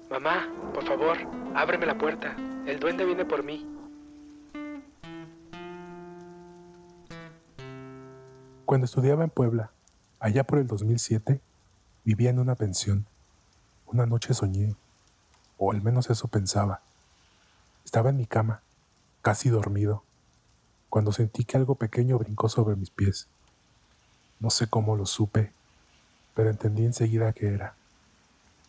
Mamá, por favor, ábreme la puerta. El duende viene por mí. Cuando estudiaba en Puebla, allá por el 2007, vivía en una pensión. Una noche soñé, o al menos eso pensaba. Estaba en mi cama, casi dormido, cuando sentí que algo pequeño brincó sobre mis pies. No sé cómo lo supe, pero entendí enseguida qué era.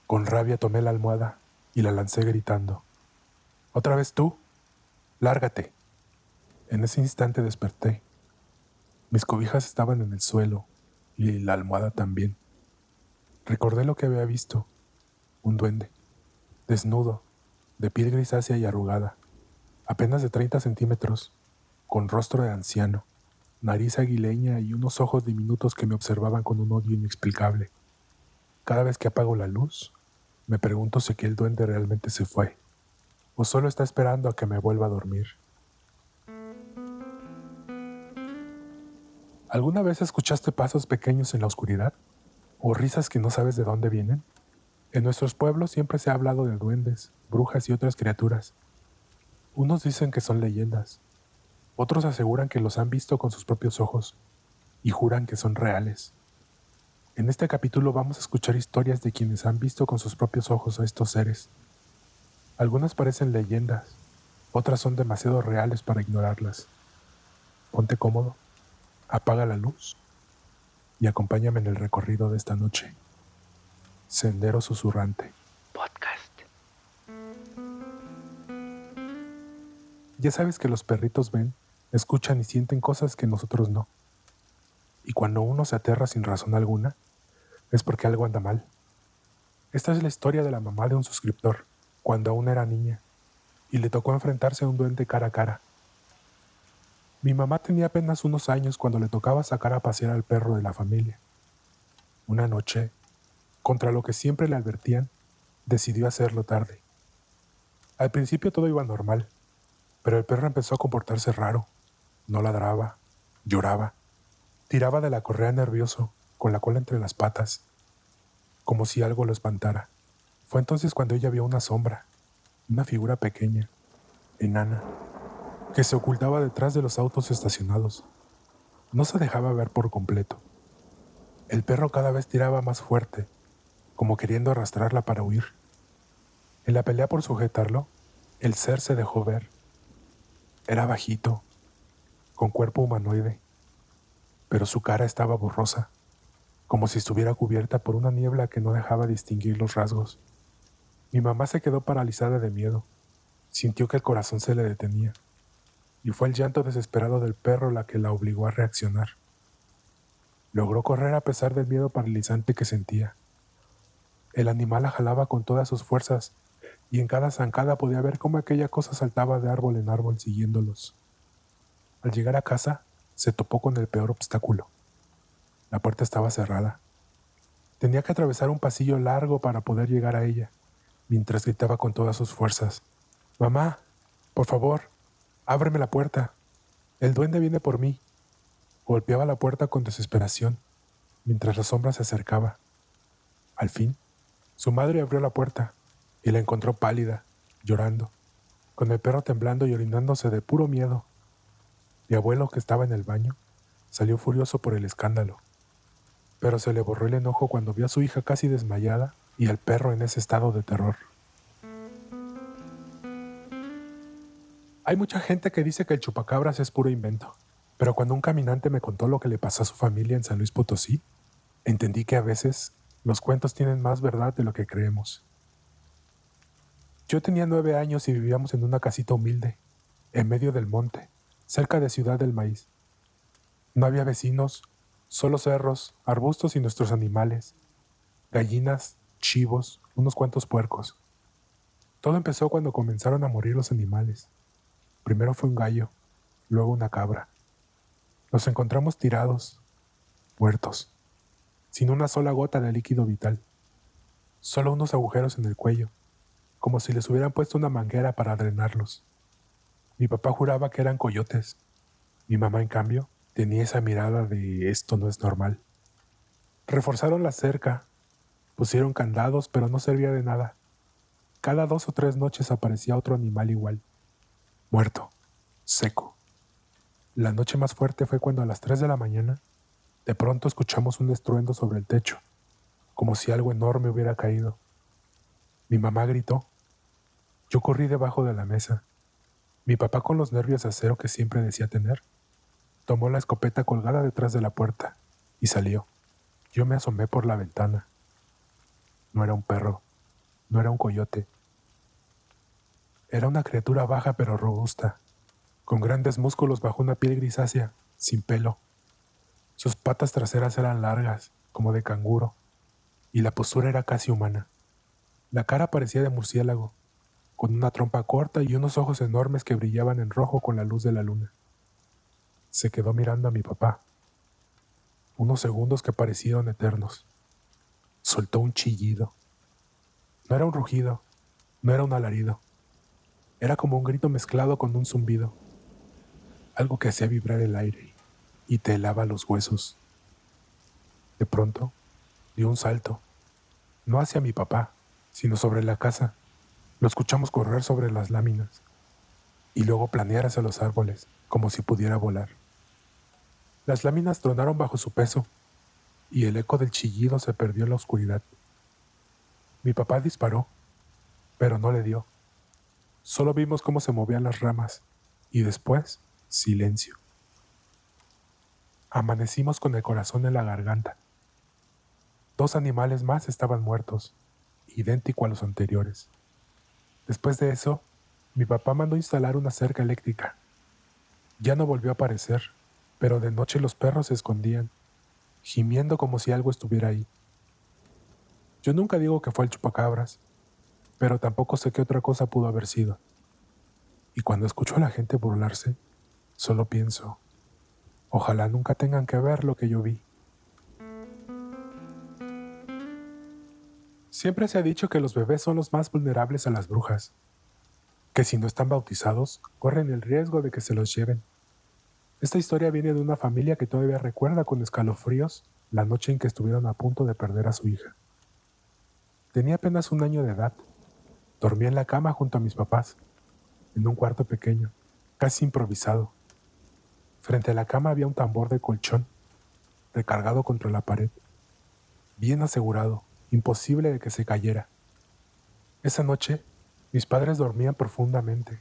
Con rabia tomé la almohada y la lancé gritando: «¿Otra vez tú? ¡Lárgate!». En ese instante desperté. Mis cobijas estaban en el suelo y la almohada también. Recordé lo que había visto: un duende, desnudo, de piel grisácea y arrugada, apenas de 30 centímetros, con rostro de anciano, nariz aguileña y unos ojos diminutos que me observaban con un odio inexplicable. Cada vez que apago la luz, me pregunto si que el duende realmente se fue, o solo está esperando a que me vuelva a dormir. ¿Alguna vez escuchaste pasos pequeños en la oscuridad? ¿O risas que no sabes de dónde vienen? En nuestros pueblos siempre se ha hablado de duendes, brujas y otras criaturas. Unos dicen que son leyendas, otros aseguran que los han visto con sus propios ojos y juran que son reales. En este capítulo vamos a escuchar historias de quienes han visto con sus propios ojos a estos seres. Algunas parecen leyendas, otras son demasiado reales para ignorarlas. Ponte cómodo, apaga la luz y acompáñame en el recorrido de esta noche. Sendero Susurrante. Podcast. Ya sabes que los perritos ven, escuchan y sienten cosas que nosotros no. Y cuando uno se aterra sin razón alguna, es porque algo anda mal. Esta es la historia de la mamá de un suscriptor, cuando aún era niña, y le tocó enfrentarse a un duende cara a cara. Mi mamá tenía apenas unos años cuando le tocaba sacar a pasear al perro de la familia. Una noche, contra lo que siempre le advertían, decidió hacerlo tarde. Al principio todo iba normal, pero el perro empezó a comportarse raro. No ladraba, lloraba, tiraba de la correa nervioso, con la cola entre las patas, como si algo lo espantara. Fue entonces cuando ella vio una sombra, una figura pequeña, enana, que se ocultaba detrás de los autos estacionados. No se dejaba ver por completo. El perro cada vez tiraba más fuerte, como queriendo arrastrarla para huir. En la pelea por sujetarlo, el ser se dejó ver. Era bajito, con cuerpo humanoide, pero su cara estaba borrosa, como si estuviera cubierta por una niebla que no dejaba distinguir los rasgos. Mi mamá se quedó paralizada de miedo. Sintió que el corazón se le detenía, y fue el llanto desesperado del perro la que la obligó a reaccionar. Logró correr a pesar del miedo paralizante que sentía. El animal la jalaba con todas sus fuerzas, y en cada zancada podía ver cómo aquella cosa saltaba de árbol en árbol siguiéndolos. Al llegar a casa, se topó con el peor obstáculo. La puerta estaba cerrada. Tenía que atravesar un pasillo largo para poder llegar a ella, mientras gritaba con todas sus fuerzas: «Mamá, por favor, ábreme la puerta. El duende viene por mí». Golpeaba la puerta con desesperación, mientras la sombra se acercaba. Al fin, su madre abrió la puerta y la encontró pálida, llorando, con el perro temblando y orinándose de puro miedo. Mi abuelo, que estaba en el baño, salió furioso por el escándalo, pero se le borró el enojo cuando vio a su hija casi desmayada y al perro en ese estado de terror. Hay mucha gente que dice que el chupacabras es puro invento, pero cuando un caminante me contó lo que le pasó a su familia en San Luis Potosí, entendí que a veces los cuentos tienen más verdad de lo que creemos. Yo tenía 9 años y vivíamos en una casita humilde, en medio del monte, cerca de Ciudad del Maíz. No había vecinos, solo cerros, arbustos y nuestros animales, gallinas, chivos, unos cuantos puercos. Todo empezó cuando comenzaron a morir los animales. Primero fue un gallo, luego una cabra. Los encontramos tirados, muertos, sin una sola gota de líquido vital, solo unos agujeros en el cuello, como si les hubieran puesto una manguera para drenarlos. Mi papá juraba que eran coyotes. Mi mamá, en cambio, tenía esa mirada de esto no es normal. Reforzaron la cerca, pusieron candados, pero no servía de nada. Cada 2 o 3 noches aparecía otro animal igual, muerto, seco. La noche más fuerte fue cuando a las 3 de la mañana, de pronto escuchamos un estruendo sobre el techo, como si algo enorme hubiera caído. Mi mamá gritó. Yo corrí debajo de la mesa. Mi papá, con los nervios de acero que siempre decía tener, tomó la escopeta colgada detrás de la puerta y salió. Yo me asomé por la ventana. No era un perro, no era un coyote. Era una criatura baja pero robusta, con grandes músculos bajo una piel grisácea, sin pelo. Sus patas traseras eran largas, como de canguro, y la postura era casi humana. La cara parecía de murciélago, con una trompa corta y unos ojos enormes que brillaban en rojo con la luz de la luna. Se quedó mirando a mi papá. Unos segundos que parecieron eternos. Soltó un chillido. No era un rugido, no era un alarido. Era como un grito mezclado con un zumbido. Algo que hacía vibrar el aire y te helaba los huesos. De pronto, dio un salto. No hacia mi papá, sino sobre la casa. Lo escuchamos correr sobre las láminas y luego planear hacia los árboles, como si pudiera volar. Las láminas tronaron bajo su peso y el eco del chillido se perdió en la oscuridad. Mi papá disparó, pero no le dio. Solo vimos cómo se movían las ramas y después, silencio. Amanecimos con el corazón en la garganta. 2 animales más estaban muertos, idéntico a los anteriores. Después de eso, mi papá mandó instalar una cerca eléctrica. Ya no volvió a aparecer, pero de noche los perros se escondían, gimiendo como si algo estuviera ahí. Yo nunca digo que fue el chupacabras, pero tampoco sé qué otra cosa pudo haber sido. Y cuando escucho a la gente burlarse, solo pienso, ojalá nunca tengan que ver lo que yo vi. Siempre se ha dicho que los bebés son los más vulnerables a las brujas, que si no están bautizados, corren el riesgo de que se los lleven. Esta historia viene de una familia que todavía recuerda con escalofríos la noche en que estuvieron a punto de perder a su hija. Tenía apenas 1 año de edad. Dormía en la cama junto a mis papás, en un cuarto pequeño, casi improvisado. Frente a la cama había un tambor de colchón, recargado contra la pared, bien asegurado, imposible de que se cayera. Esa noche, mis padres dormían profundamente,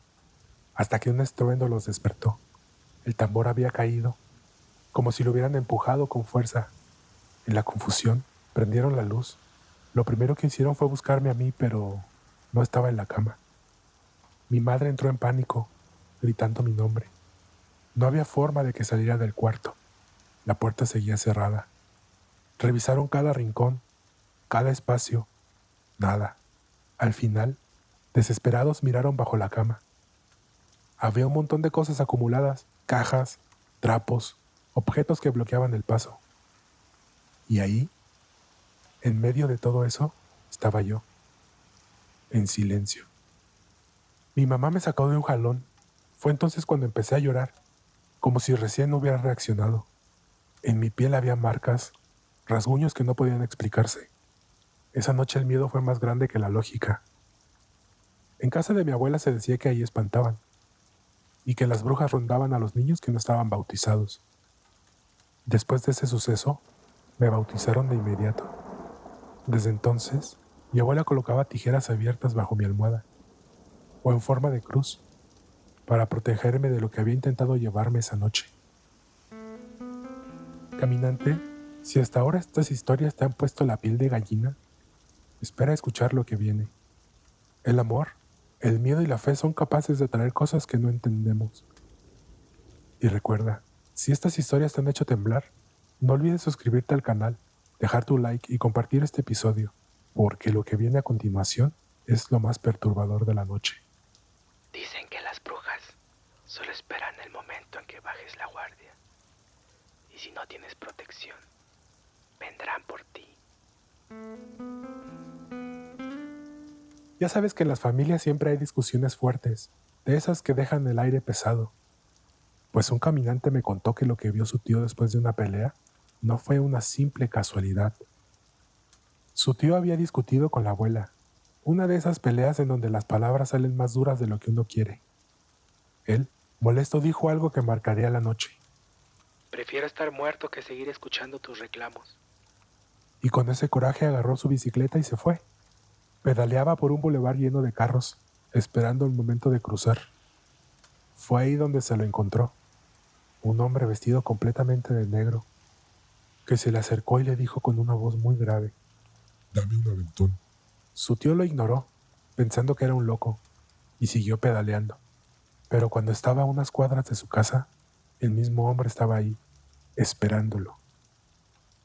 hasta que un estruendo los despertó. El tambor había caído, como si lo hubieran empujado con fuerza. En la confusión, prendieron la luz. Lo primero que hicieron fue buscarme a mí, pero no estaba en la cama. Mi madre entró en pánico, gritando mi nombre. No había forma de que saliera del cuarto. La puerta seguía cerrada. Revisaron cada rincón, cada espacio. Nada. Al final, desesperados, miraron bajo la cama. Había un montón de cosas acumuladas, cajas, trapos, objetos que bloqueaban el paso. Y ahí, en medio de todo eso, estaba yo, en silencio. Mi mamá me sacó de un jalón. Fue entonces cuando empecé a llorar, como si recién no hubiera reaccionado. En mi piel había marcas, rasguños que no podían explicarse. Esa noche el miedo fue más grande que la lógica. En casa de mi abuela se decía que ahí espantaban, y que las brujas rondaban a los niños que no estaban bautizados. Después de ese suceso, me bautizaron de inmediato. Desde entonces, mi abuela colocaba tijeras abiertas bajo mi almohada, o en forma de cruz, para protegerme de lo que había intentado llevarme esa noche. Caminante, si hasta ahora estas historias te han puesto la piel de gallina, espera a escuchar lo que viene. El amor, el miedo y la fe son capaces de traer cosas que no entendemos. Y recuerda, si estas historias te han hecho temblar, no olvides suscribirte al canal, dejar tu like y compartir este episodio, porque lo que viene a continuación es lo más perturbador de la noche. Dicen que las brujas solo esperan el momento en que bajes la guardia. Y si no tienes protección, vendrán por ti. Ya sabes que en las familias siempre hay discusiones fuertes, de esas que dejan el aire pesado. Pues un caminante me contó que lo que vio su tío después de una pelea no fue una simple casualidad. Su tío había discutido con la abuela, Una de esas peleas en donde las palabras salen más duras de lo que uno quiere. Él, molesto, dijo algo que marcaría la noche. Prefiero estar muerto que seguir escuchando tus reclamos. Y con ese coraje agarró su bicicleta y se fue. Pedaleaba por un bulevar lleno de carros, esperando el momento de cruzar. Fue ahí donde se lo encontró, un hombre vestido completamente de negro, que se le acercó y le dijo con una voz muy grave: Dame un aventón. Su tío lo ignoró, pensando que era un loco, y siguió pedaleando. Pero cuando estaba a unas cuadras de su casa, el mismo hombre estaba ahí, esperándolo.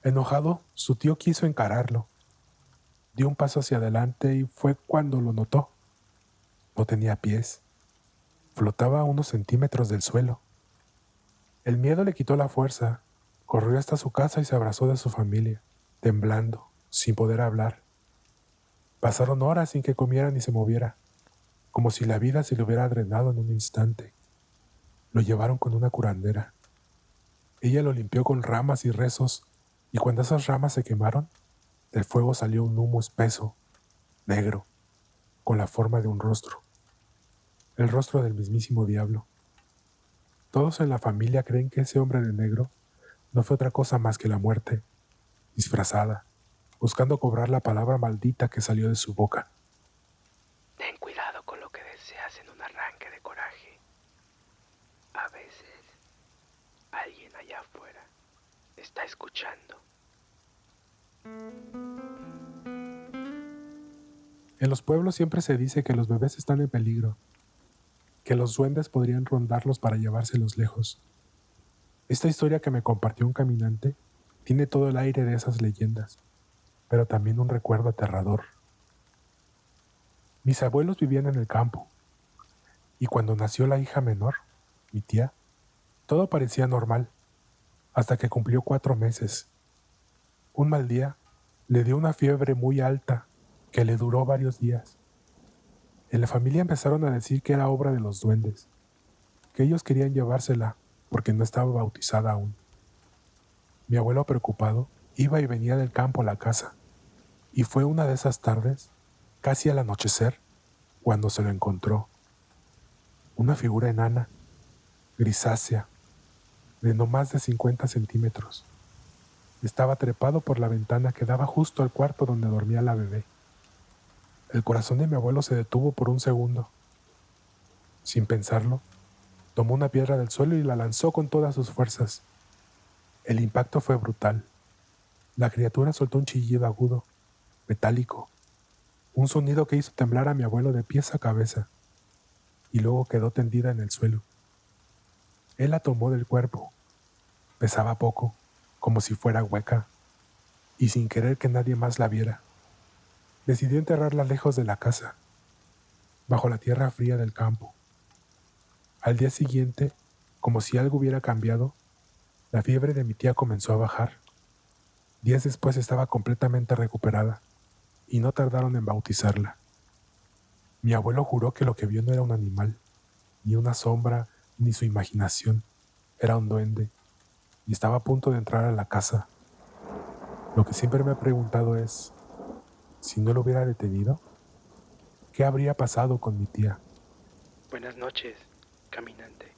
Enojado, su tío quiso encararlo. Dio un paso hacia adelante y fue cuando lo notó. No tenía pies. Flotaba a unos centímetros del suelo. El miedo le quitó la fuerza. Corrió hasta su casa y se abrazó de su familia, temblando, sin poder hablar. Pasaron horas sin que comiera ni se moviera, como si la vida se le hubiera drenado en un instante. Lo llevaron con una curandera. Ella lo limpió con ramas y rezos, y cuando esas ramas se quemaron, del fuego salió un humo espeso, negro, con la forma de un rostro. El rostro del mismísimo diablo. Todos en la familia creen que ese hombre de negro no fue otra cosa más que la muerte, disfrazada, buscando cobrar la palabra maldita que salió de su boca. Ten cuidado con lo que deseas en un arranque de coraje. A veces, alguien allá afuera está escuchando. En los pueblos siempre se dice que los bebés están en peligro, que los duendes podrían rondarlos para llevárselos lejos. Esta historia que me compartió un caminante tiene todo el aire de esas leyendas, pero también un recuerdo aterrador. Mis abuelos vivían en el campo, y cuando nació la hija menor, mi tía, todo parecía normal, hasta que cumplió 4 meses. Un mal día le dio una fiebre muy alta que le duró varios días. En la familia empezaron a decir que era obra de los duendes, que ellos querían llevársela porque no estaba bautizada aún. Mi abuelo, preocupado, iba y venía del campo a la casa, y fue una de esas tardes, casi al anochecer, cuando se lo encontró. Una figura enana, grisácea, de no más de 50 centímetros. Estaba trepado por la ventana que daba justo al cuarto donde dormía la bebé. El corazón de mi abuelo se detuvo por un segundo. Sin pensarlo, tomó una piedra del suelo y la lanzó con todas sus fuerzas. El impacto fue brutal. La criatura soltó un chillido agudo, metálico, un sonido que hizo temblar a mi abuelo de pies a cabeza, y luego quedó tendida en el suelo. Él la tomó del cuerpo. Pesaba poco, como si fuera hueca, y sin querer que nadie más la viera, decidió enterrarla lejos de la casa, bajo la tierra fría del campo. Al día siguiente, como si algo hubiera cambiado, la fiebre de mi tía comenzó a bajar. Días después estaba completamente recuperada, y no tardaron en bautizarla. Mi abuelo juró que lo que vio no era un animal, ni una sombra, ni su imaginación. Era un duende, y estaba a punto de entrar a la casa. Lo que siempre me he preguntado es, si no lo hubiera detenido, ¿qué habría pasado con mi tía? Buenas noches, caminante.